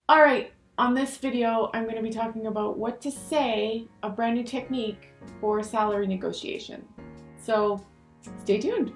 All right, on this video, I'm going to be talking about what to say, a brand new technique for salary negotiation. So stay tuned.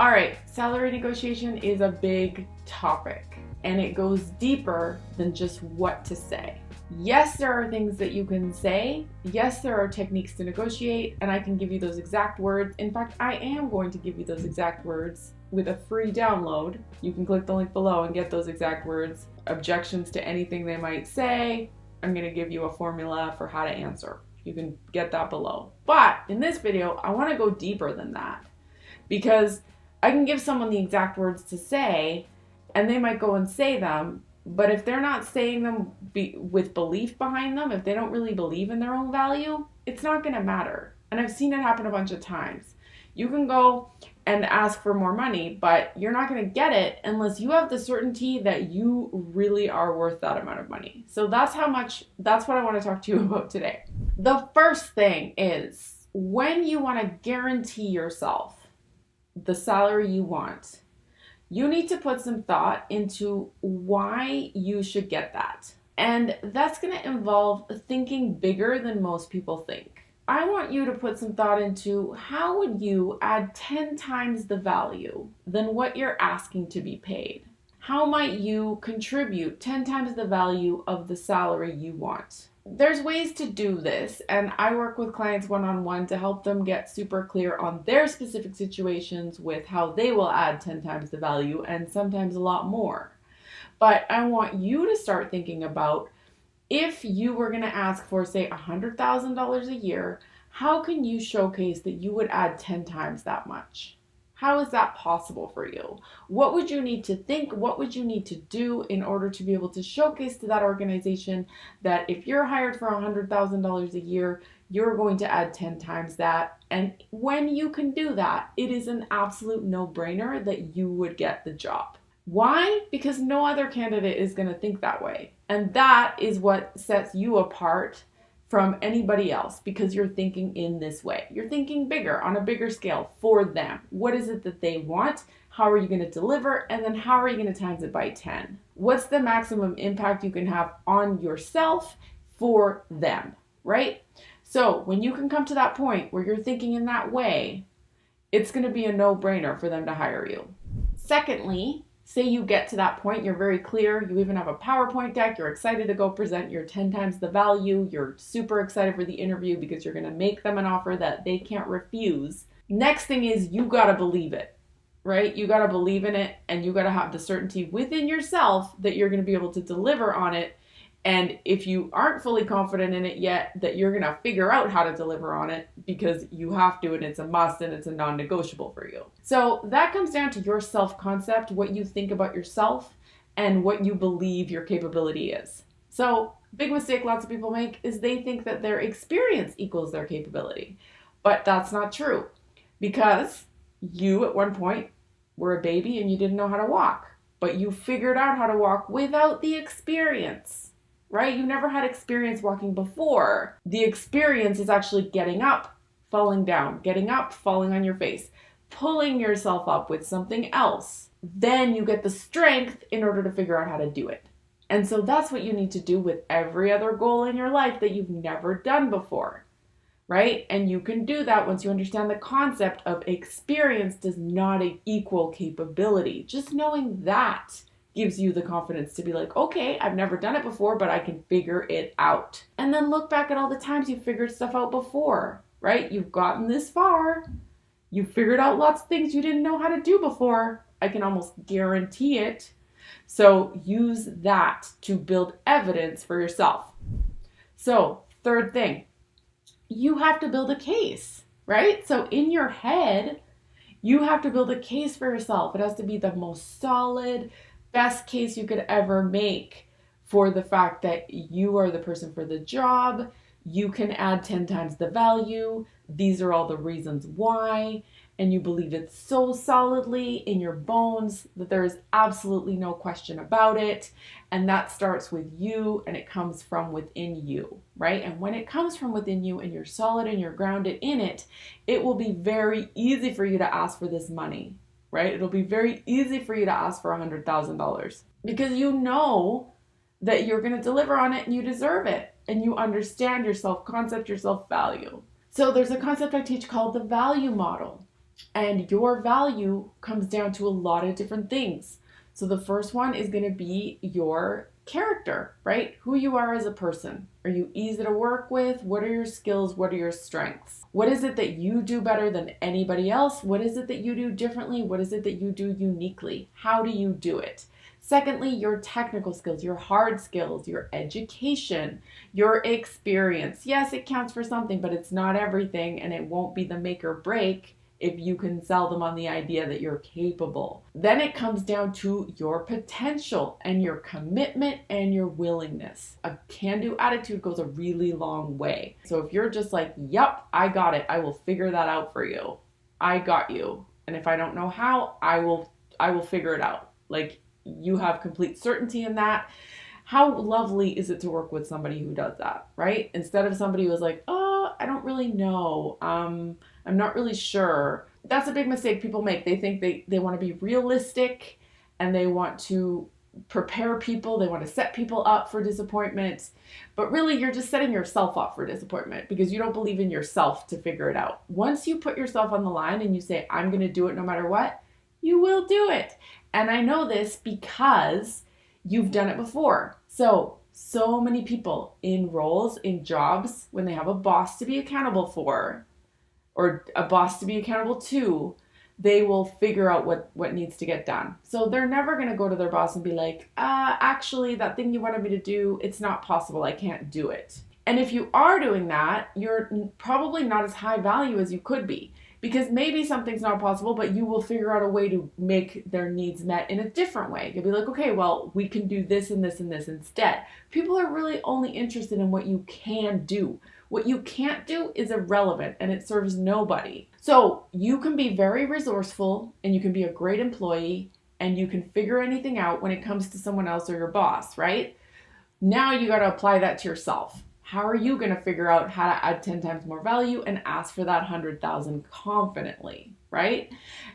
All right, salary negotiation is a big topic and it goes deeper than just what to say. Yes, there are things that you can say. Yes, there are techniques to negotiate, and I can give you those exact words. In fact, I am going to give you those exact words with a free download. You can click the link below and get those exact words. Objections to anything they might say, I'm going to give you a formula for how to answer. You can get that below. But in this video, I want to go deeper than that because I can give someone the exact words to say and they might go and say them. But if they're not saying them with belief behind them, if they don't really believe in their own value, it's not going to matter. And I've seen it happen a bunch of times. You can go and ask for more money, but you're not going to get it unless you have the certainty that you really are worth that amount of money. So that's what I want to talk to you about today. The first thing is when you want to guarantee yourself the salary you want, you need to put some thought into why you should get that. And that's going to involve thinking bigger than most people think. I want you to put some thought into how would you add 10 times the value than what you're asking to be paid? How might you contribute 10 times the value of the salary you want? There's ways to do this, and I work with clients one-on-one to help them get super clear on their specific situations with how they will add 10 times the value and sometimes a lot more. But I want you to start thinking about if you were going to ask for, say, $100,000 a year, how can you showcase that you would add 10 times that much? How is that possible for you? What would you need to think? What would you need to do in order to be able to showcase to that organization that if you're hired for $100,000 a year, you're going to add 10 times that? And when you can do that, it is an absolute no-brainer that you would get the job. Why? Because no other candidate is going to think that way. And that is what sets you apart from anybody else, because you're thinking in this way. You're thinking bigger, on a bigger scale for them. What is it that they want? How are you going to deliver? And then how are you going to times it by 10? What's the maximum impact you can have on yourself for them, right? So when you can come to that point where you're thinking in that way, it's going to be a no-brainer for them to hire you. Secondly, say you get to that point, you're very clear, you even have a PowerPoint deck, you're excited to go present your 10 times the value, you're super excited for the interview because you're going to make them an offer that they can't refuse. Next thing is you got to believe it, right? You got to believe in it and you got to have the certainty within yourself that you're going to be able to deliver on it. And if you aren't fully confident in it yet, that you're going to figure out how to deliver on it because you have to and it's a must and it's a non-negotiable for you. So that comes down to your self-concept, what you think about yourself and what you believe your capability is. So big mistake lots of people make is they think that their experience equals their capability. But that's not true because you at one point were a baby and you didn't know how to walk, but you figured out how to walk without the experience. Right? You never had experience walking before. The experience is actually getting up, falling down, getting up, falling on your face, pulling yourself up with something else. Then you get the strength in order to figure out how to do it. And so that's what you need to do with every other goal in your life that you've never done before, right? And you can do that once you understand the concept of experience does not equal capability. Just knowing that gives you the confidence to be like, okay, I've never done it before, but I can figure it out. And then look back at all the times you figured stuff out before, right? You've gotten this far. You figured out lots of things you didn't know how to do before. I can almost guarantee it. So use that to build evidence for yourself. So third thing, you have to build a case, right? So in your head, you have to build a case for yourself. It has to be the most solid, best case you could ever make for the fact that you are the person for the job, you can add 10 times the value, these are all the reasons why, and you believe it so solidly in your bones that there is absolutely no question about it. And that starts with you and it comes from within you, right? And when it comes from within you and you're solid and you're grounded in it, it will be very easy for you to ask for this money, right? It'll be very easy for you to ask for $100,000 because you know that you're going to deliver on it and you deserve it and you understand your self-concept, your self-value. So there's a concept I teach called the value model, and your value comes down to a lot of different things. So the first one is going to be your character, right? Who you are as a person. Are you easy to work with? What are your skills? What are your strengths? What is it that you do better than anybody else? What is it that you do differently? What is it that you do uniquely? How do you do it? Secondly, your technical skills, your hard skills, your education, your experience. Yes, it counts for something, but it's not everything, and it won't be the make or break if you can sell them on the idea that you're capable. Then it comes down to your potential and your commitment and your willingness. A can-do attitude goes a really long way. So if you're just like, yep, I got it, I will figure that out for you. I got you. And if I don't know how, I will figure it out. Like, you have complete certainty in that. How lovely is it to work with somebody who does that, right? Instead of somebody who was like, oh, I don't really know. I'm not really sure. That's a big mistake people make. They think they want to be realistic and they want to prepare people. They want to set people up for disappointment. But really, you're just setting yourself up for disappointment because you don't believe in yourself to figure it out. Once you put yourself on the line and you say, I'm going to do it no matter what, you will do it. And I know this because you've done it before. So many people in roles, in jobs, when they have a boss to be accountable for, or a boss to be accountable to, they will figure out what needs to get done. So they're never going to go to their boss and be like, actually, that thing you wanted me to do, it's not possible. I can't do it. And if you are doing that, you're probably not as high value as you could be. Because maybe something's not possible, but you will figure out a way to make their needs met in a different way. You'll be like, okay, well, we can do this and this and this instead. People are really only interested in what you can do. What you can't do is irrelevant and it serves nobody. So you can be very resourceful and you can be a great employee and you can figure anything out when it comes to someone else or your boss, right? Now you got to apply that to yourself. How are you going to figure out how to add 10 times more value and ask for that 100,000 confidently, right?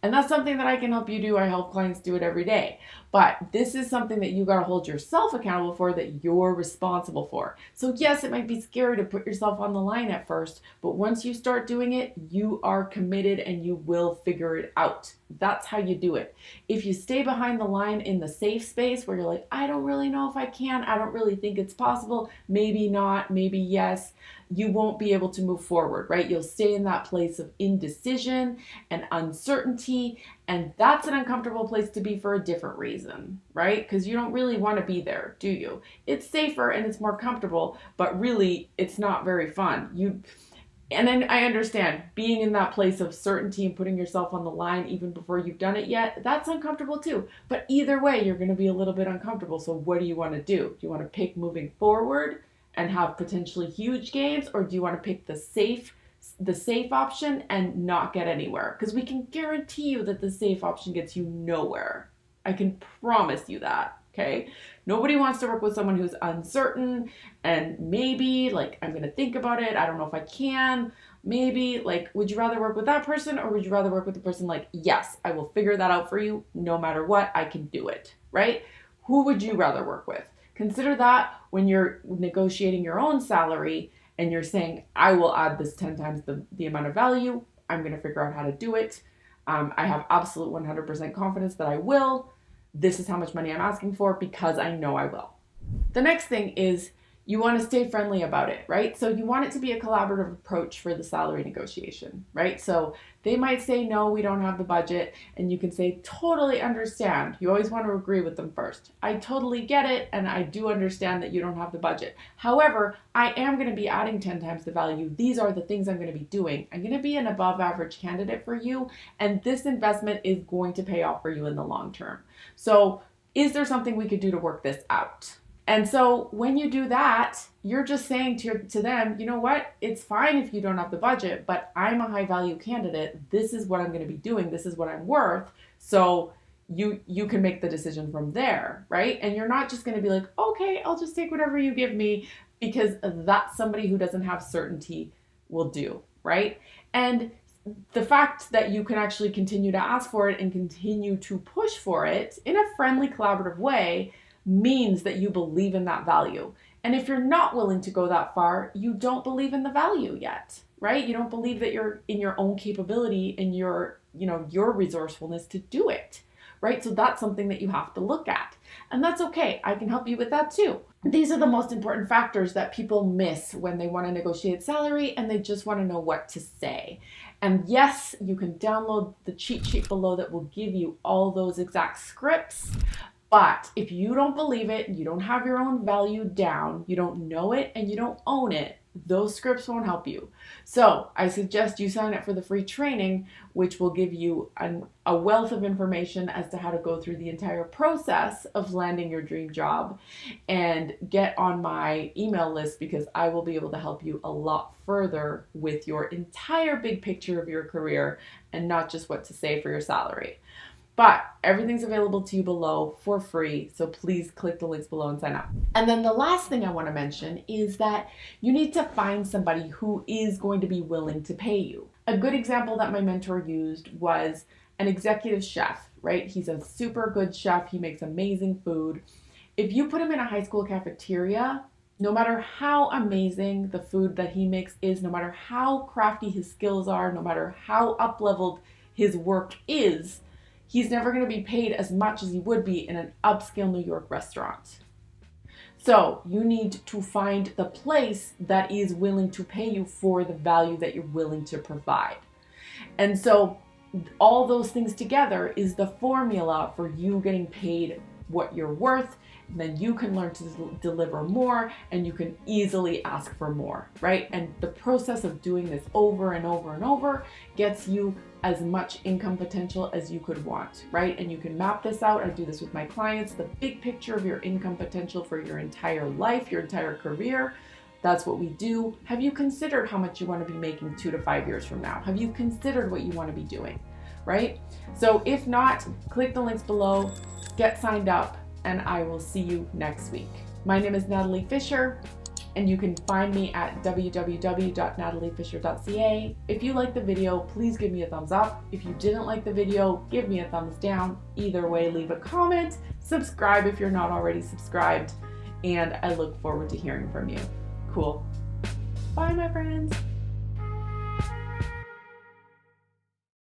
And that's something that I can help you do. I help clients do it every day. But this is something that you got to hold yourself accountable for, that you're responsible for. So yes, it might be scary to put yourself on the line at first, but once you start doing it, you are committed and you will figure it out. That's how you do it. If you stay behind the line in the safe space where you're like, I don't really know if I can, I don't really think it's possible, maybe not, maybe yes, you won't be able to move forward, right? You'll stay in that place of indecision and uncertainty, and that's an uncomfortable place to be for a different reason, right? Because you don't really want to be there, do you? It's safer and it's more comfortable, but really it's not very fun. And then I understand being in that place of certainty and putting yourself on the line even before you've done it yet, that's uncomfortable too. But either way, you're going to be a little bit uncomfortable. So what do you want to do? Do you want to pick moving forward and have potentially huge gains, or do you want to pick the safe option and not get anywhere? Because we can guarantee you that the safe option gets you nowhere. I can promise you that. Okay. Nobody wants to work with someone who's uncertain and maybe like, I'm going to think about it. I don't know if I can. Maybe like, would you rather work with that person or would you rather work with the person like, yes, I will figure that out for you no matter what, I can do it, right? Who would you rather work with? Consider that when you're negotiating your own salary and you're saying, I will add this 10 times the amount of value. I'm going to figure out how to do it. I have absolute 100% confidence that I will. This is how much money I'm asking for because I know I will. The next thing is you want to stay friendly about it, right? So you want it to be a collaborative approach for the salary negotiation, right? So they might say, no, we don't have the budget. And you can say, totally understand. You always want to agree with them first. I totally get it. And I do understand that you don't have the budget. However, I am going to be adding 10 times the value. These are the things I'm going to be doing. I'm going to be an above average candidate for you. And this investment is going to pay off for you in the long term. So is there something we could do to work this out? And so when you do that, you're just saying to them, you know what, it's fine if you don't have the budget, but I'm a high value candidate. This is what I'm going to be doing. This is what I'm worth. So you can make the decision from there, right? And you're not just going to be like, okay, I'll just take whatever you give me, because that's somebody who doesn't have certainty will do, right? And the fact that you can actually continue to ask for it and continue to push for it in a friendly, collaborative way means that you believe in that value. And if you're not willing to go that far, you don't believe in the value yet, right? You don't believe that you're in your own capability and your resourcefulness to do it, right? So that's something that you have to look at. And that's okay. I can help you with that too. These are the most important factors that people miss when they want to negotiate salary and they just want to know what to say. And yes, you can download the cheat sheet below that will give you all those exact scripts. But if you don't believe it, you don't have your own value down, you don't know it, and you don't own it, those scripts won't help you. So I suggest you sign up for the free training, which will give you a wealth of information as to how to go through the entire process of landing your dream job, and get on my email list, because I will be able to help you a lot further with your entire big picture of your career and not just what to say for your salary. But everything's available to you below for free, so please click the links below and sign up. And then the last thing I want to mention is that you need to find somebody who is going to be willing to pay you. A good example that my mentor used was an executive chef, right? He's a super good chef. He makes amazing food. If you put him in a high school cafeteria, no matter how amazing the food that he makes is, no matter how crafty his skills are, no matter how up-leveled his work is, he's never going to be paid as much as he would be in an upscale New York restaurant. So you need to find the place that is willing to pay you for the value that you're willing to provide. And so all those things together is the formula for you getting paid what you're worth. And then you can learn to deliver more, and you can easily ask for more, right? And the process of doing this over and over and over gets you as much income potential as you could want, right? And you can map this out. I do this with my clients, the big picture of your income potential for your entire life, your entire career. That's what we do. Have you considered how much you want to be making 2 to 5 years from now? Have you considered what you want to be doing, right? So if not, click the links below, get signed up, and I will see you next week. My name is Natalie Fisher, and you can find me at www.nataliefisher.ca. If you liked the video, please give me a thumbs up. If you didn't like the video, give me a thumbs down. Either way, leave a comment, subscribe if you're not already subscribed, and I look forward to hearing from you. Cool. Bye, my friends.